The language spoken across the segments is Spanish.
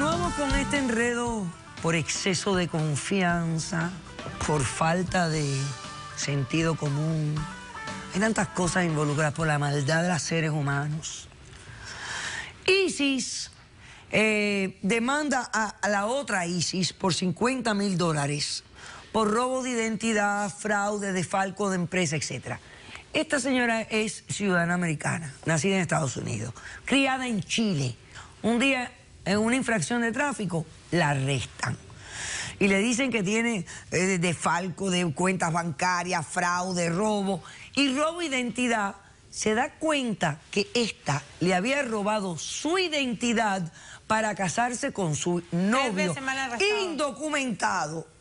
Continuamos con este enredo por exceso de confianza, por falta de sentido común. Hay tantas cosas involucradas por la maldad de los seres humanos. ISIS demanda a la otra ISIS por $50.000 por robo de identidad, fraude, desfalco de empresa, etc. Esta señora es ciudadana americana, nacida en Estados Unidos, criada en Chile. Un día, en una infracción de tráfico, la arrestan. Y le dicen que tiene desfalco de cuentas bancarias, fraude, robo. Y robo de identidad. Se da cuenta que esta le había robado su identidad para casarse con su novio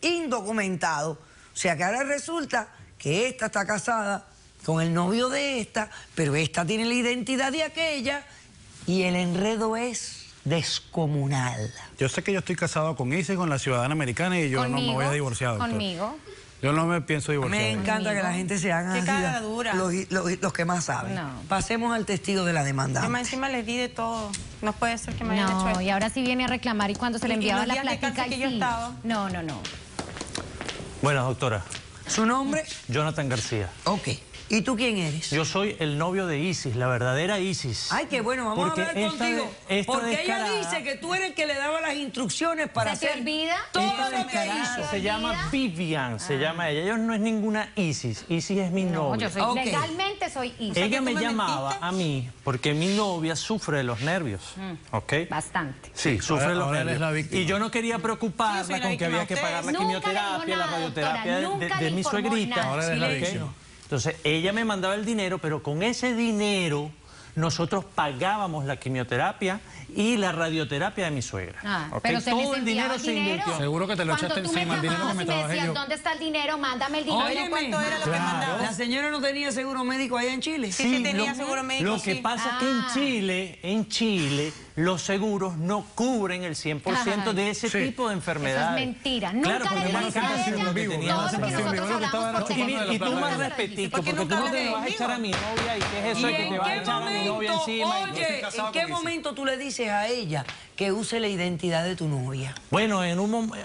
indocumentado. O sea que ahora resulta que esta está casada con el novio de esta, pero esta tiene la identidad de aquella y el enredo es descomunal. Yo sé que yo estoy casado con Isis, con la ciudadana americana, y yo no me voy a divorciar, doctor. Conmigo. Yo no me pienso divorciar. Me encanta que la gente se haga así, cara dura. los que más saben. No. Pasemos al testigo de la demandante. Yo encima les di de todo. No puede ser que me hayan hecho esto. Y ahora sí viene a reclamar y cuando se le enviaba la plática que yo estaba. No. Bueno, doctora. ¿Su nombre? Jonathan García. Ok. ¿Y tú quién eres? Yo soy el novio de Isis, la verdadera Isis. Ay, qué bueno, vamos Porque a hablar contigo. Porque ella descarada- dice que tú eres el que le daba las instrucciones para ¿Se te hacer olvida? todo Esta lo que descarada hizo. se llama Vivian, se llama ella. Ella no es ninguna Isis. Isis es mi No, novia. yo soy Ok. legalmente soy Isis. Ella que me tú me llamaba mentiste. a mí porque mi novia sufre de los nervios, ¿ok? Bastante. Sí, sufre de los ahora él es la nervios. víctima. Y yo no quería Sí, preocuparla yo soy la con que víctima había que de pagar la ustedes. Nunca le dijo quimioterapia, la nada, radioterapia doctora, nunca de le mi informó suegrita. nada. Ahora eres la ¿ok? víctima. Entonces, ella me mandaba el dinero, pero con ese dinero nosotros pagábamos la quimioterapia y la radioterapia de mi suegra. ¿ok? Pero se Todo les el dinero enviaba se invirtió. Seguro que te lo echaste encima, el dinero que me trabajé yo. ¿Dónde está el dinero? Mándame el dinero. Óyeme, ¿Cuánto era lo que mandaba? la señora no tenía seguro médico allá en Chile. Sí, tenía seguro médico, Lo que sí. pasa es que en Chile, los seguros no cubren el 100% de ese tipo de enfermedades. Eso es mentira. Nunca Claro, porque le era dijiste a cáncer ella lo que tenía. todo lo que Yo nosotros lo que estaba hablamos por era teléfono. Y tú más respetico, porque tú nunca no hablas te vas a conmigo? echar a mi novia y qué es eso ¿Y de que te vas a echar a mi novia encima. oye, en qué momento tú le dices a ella que use la identidad de tu novia? Bueno, en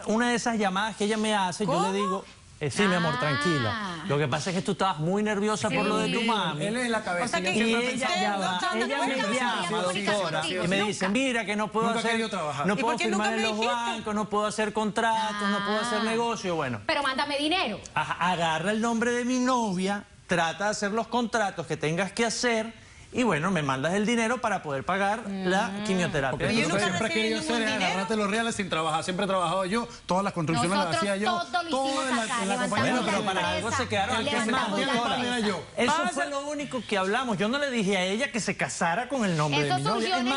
una de esas llamadas que ella me hace, yo le digo, sí, mi amor, tranquila. Lo que pasa es que tú estabas muy nerviosa por lo de tu mami. Él es la cabeza. O sea que- Y siempre ella, pensaba- ya va, ella me llama, doctora, y me dice, mira que no puedo Nunca he hacer, querido trabajar. no ¿Y puedo por qué nunca firmar en me los dijiste? bancos, no puedo hacer contratos, no puedo hacer negocio, bueno. Pero mándame dinero. Agarra el nombre de mi novia, trata de hacer los contratos que tengas que hacer y bueno, me mandas el dinero para poder pagar la quimioterapia. Porque yo tú nunca siempre he recibí querido ningún hacer es dinero. agarrarte los reales sin trabajar. Siempre he trabajado yo, todas las construcciones las Nosotros hacía yo. todo lo hicimos en la acá, compañía. Bueno, pero la para empresa, algo se quedaron. El que se levantamos partía la la espalda empresa. era yo. Eso fue lo único que hablamos. Yo no le dije a ella que se casara con el nombre de Eso mi novia. surgió Es en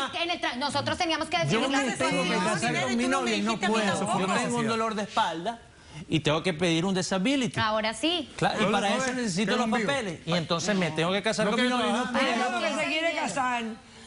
más, nosotros teníamos que yo definir la me tengo que situación. casar dinero con y mi tú no me novia y no dijiste a mí puedo. tampoco. Yo tengo un dolor de espalda y tengo que pedir un disability. Ahora sí. Claro, y No, para no, eso no, necesito que los lo envío. papeles. Y entonces me tengo que casar No con mi quiero novia y no trabajar. puedo. No porque se quiere casar,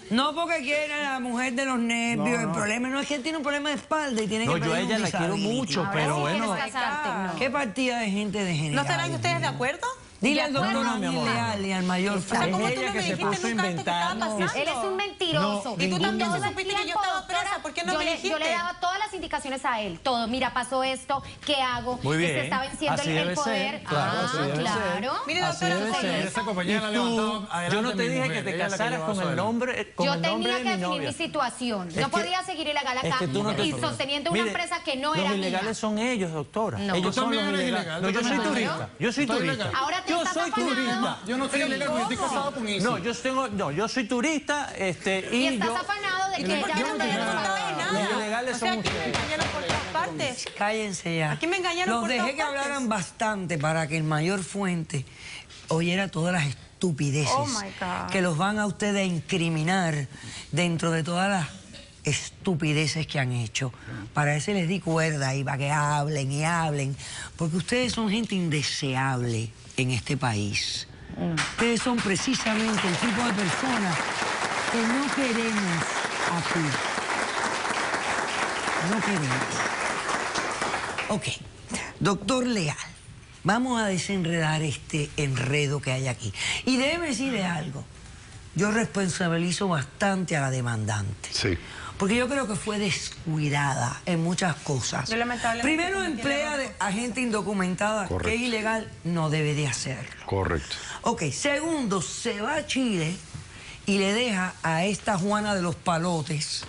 no porque quiere a la mujer de los nervios. No. El problema no es que él tiene un problema de espalda y tiene No, que yo a pedir un ella la quiero disability. mucho, Ahora pero sí bueno. quieres casarte, no. ¿Qué partida de gente degenerada? ¿No estarán ustedes de acuerdo? Dile De al doctor acuerdo, mi Ángel amor. Leal y al mayor O sea, Frank. ¿cómo Es tú ella no me que se dijiste puso a nunca esto que estaba inventar. pasando? Él es un mentiroso. Y tú también Todo el supiste que yo tiempo, estaba doctora, presa. ¿Por qué no yo me le dijiste? daba todas las indicaciones a él. Todo. Mira, pasó esto. ¿Qué hago? Muy bien. Se está venciendo Así el debe poder. ser. Claro, así debe ser. Claro. Mire, Así doctora, debe usted ser. hizo. Esa compañía la ha levantado adelante Yo no te mi dije mujer, que te ella es la casaras llevaba con eso el adelante. nombre, con Yo el nombre tenía de que mi definir novia. mi situación. Es No que- podía seguir ilegal acá que tú no te- y sosteniendo una Mire, empresa que no era Los mía. ilegales son ellos, doctora. No. Ellos Tú son los también eres ilegales. ilegal, No, tú yo soy también eres turista. Yo soy Tú eres turista. ilegal. Ahora te Yo estás soy afanado. turista. Yo no soy ilegal, porque estoy casado con Isis. No, yo soy turista, Y y estás yo... afanado de que ella ¿Por qué no no te me dé los contaste papeles. nada? Los ilegales O sea, son aquí me ustedes. engañaron por todas partes. Cállense ya. Aquí me engañaron Los por dejé todas que partes. hablaran bastante para que el mayor Fuente oyera todas las estupideces Oh, my God. que los van a ustedes a incriminar dentro de todas las estupideces que han hecho. Para eso les di cuerda y para que hablen y hablen, porque ustedes son gente indeseable en este país. Ustedes son precisamente el tipo de personas que no queremos aquí. No queremos. Ok, doctor Leal, vamos a desenredar este enredo que hay aquí. Y déjeme decirle algo, yo responsabilizo bastante a la demandante. Sí. porque yo creo que fue descuidada en muchas cosas. Yo lamentablemente Primero, emplea a gente indocumentada, Correcto. que es ilegal, no debe de hacerlo. Correcto. Ok, segundo, se va a Chile y le deja a esta Juana de los Palotes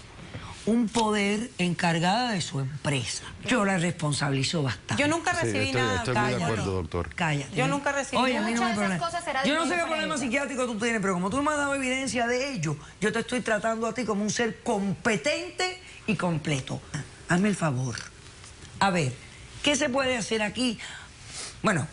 un poder encargada de su empresa. Yo la responsabilizo bastante. Yo nunca recibí nada. Estoy muy de Cállate. acuerdo, doctor. Cállate. Yo nunca recibí Oye, a mí no me Muchas de esas problema. cosas será Yo no sé dinero qué para problema ella. psiquiátrico tú tienes, pero como tú me has dado evidencia de ello, yo te estoy tratando a ti como un ser competente y completo. Hazme el favor. A ver, ¿qué se puede hacer aquí? Bueno,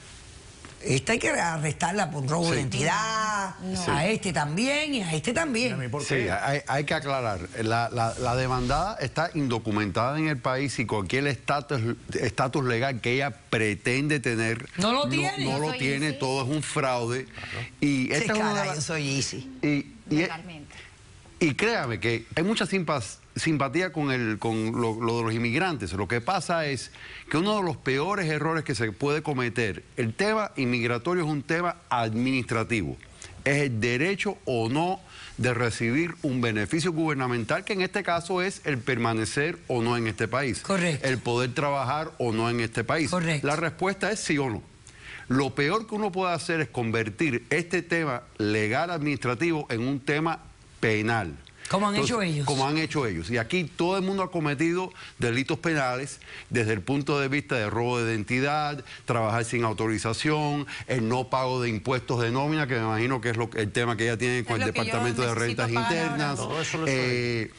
esta hay que arrestarla por robo de identidad, a este también y a este también. Sí, hay que aclarar. La demandada está indocumentada en el país y cualquier estatus legal que ella pretende tener No lo tiene. no Yo lo soy tiene, Easy. todo es un fraude. Y Sí, esta es una de cara, las- yo soy Easy. Legalmente. Y créame que hay mucha simpatía con lo de los inmigrantes. Lo que pasa es que uno de los peores errores que se puede cometer, el tema inmigratorio es un tema administrativo. Es el derecho o no de recibir un beneficio gubernamental, que en este caso es el permanecer o no en este país. Correcto. El poder trabajar o no en este país. Correcto. La respuesta es sí o no. Lo peor que uno puede hacer es convertir este tema legal administrativo en un tema penal. Como han hecho ellos. Como han hecho ellos. Y aquí todo el mundo ha cometido delitos penales desde el punto de vista de robo de identidad, trabajar sin autorización, el no pago de impuestos de nómina, que me imagino que es el tema que ella tiene con el lo que yo Departamento de necesito Rentas pagar ahora. Internas. Todo eso lo estoy.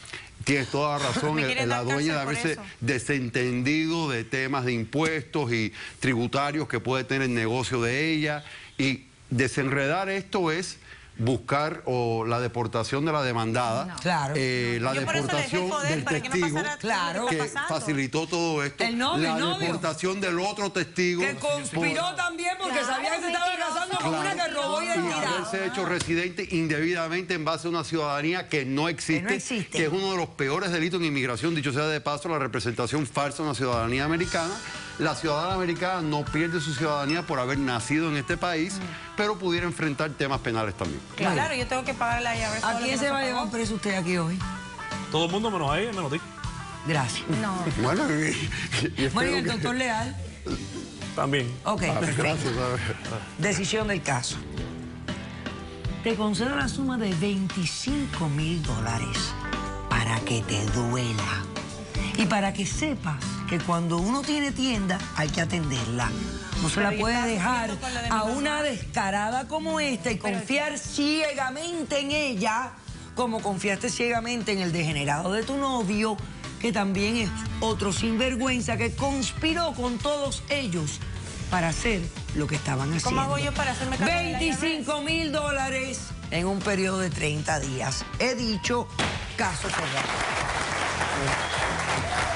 Tienes toda la razón, Me quieren la dar dueña de cárcel por haberse eso. desentendido de temas de impuestos y tributarios que puede tener el negocio de ella. Y desenredar esto es buscar la deportación de la demandada, No. Claro. la Yo por eso le dejé el deportación poder del para que no testigo pasara Claro. lo que que está pasando. facilitó todo esto, El novio, la el novio. deportación del otro testigo Que conspiró también porque Claro, sabía que se estaba mentiroso. casando con una que robó y identidad. haberse hecho residente indebidamente en base a una ciudadanía que no existe, existe. que es uno de los peores delitos en inmigración, dicho sea de paso, la representación falsa de una ciudadanía americana. La ciudadana americana no pierde su ciudadanía por haber nacido en este país, pero pudiera enfrentar temas penales también. Claro, yo tengo que pagarle a ella. ¿A quién se va a llevar preso usted aquí hoy? Todo el mundo menos a ella, menos a ti. Gracias. No. Bueno, y espero Bueno, y el que- doctor Leal. También. Ok, perfecto. Gracias, ¿sabes? Decisión del caso. Te concedo la suma de $25,000 para que te duela. Y para que sepas que cuando uno tiene tienda hay que atenderla. No se Pero la yo puede estaba dejar sufriendo con lo de mi a mamá. una descarada como esta y confiar ciegamente en ella, como confiaste ciegamente en el degenerado de tu novio, que también es otro sinvergüenza que conspiró con todos ellos para hacer lo que estaban haciendo. ¿Cómo hago yo para hacerme cargo de la $25,000 en un periodo de 30 días. He dicho, caso cerrado.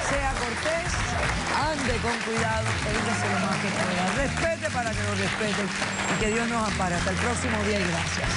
Sea cortés, ande con cuidado, péngase lo más que pueda. Respete para que lo respeten y que Dios nos ampare. Hasta el próximo día y gracias.